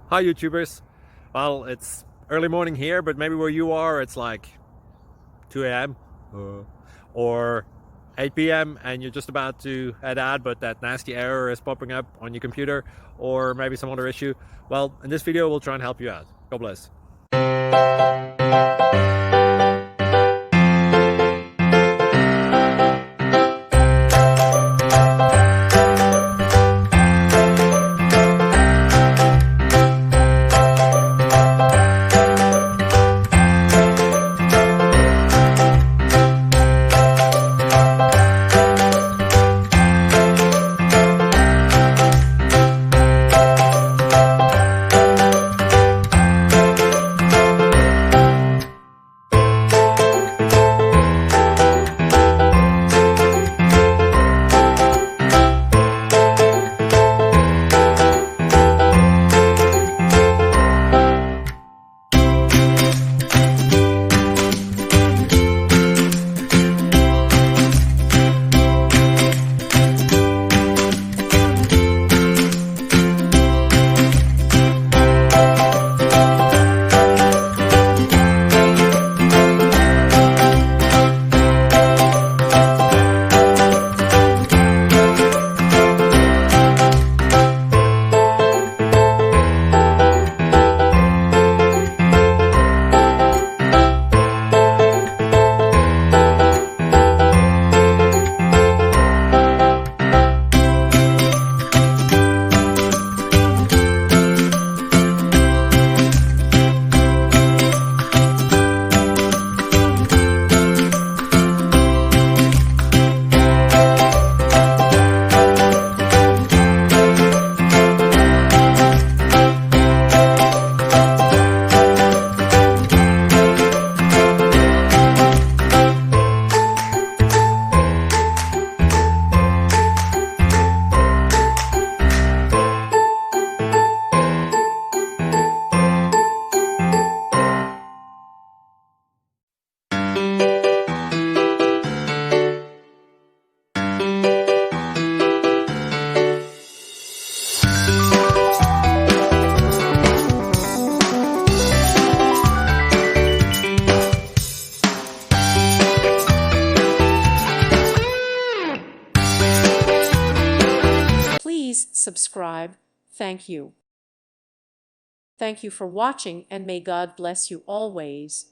Hi YouTubers. Well, it's early morning here, but maybe where you are it's like 2 a.m. or 8 p.m. and you're just about to head out, but that nasty error is popping up on your computer, or maybe some other issue. Well, in this video we'll try and help you out. God bless. Please subscribe. Thank you. Thank you for watching, and may God bless you always.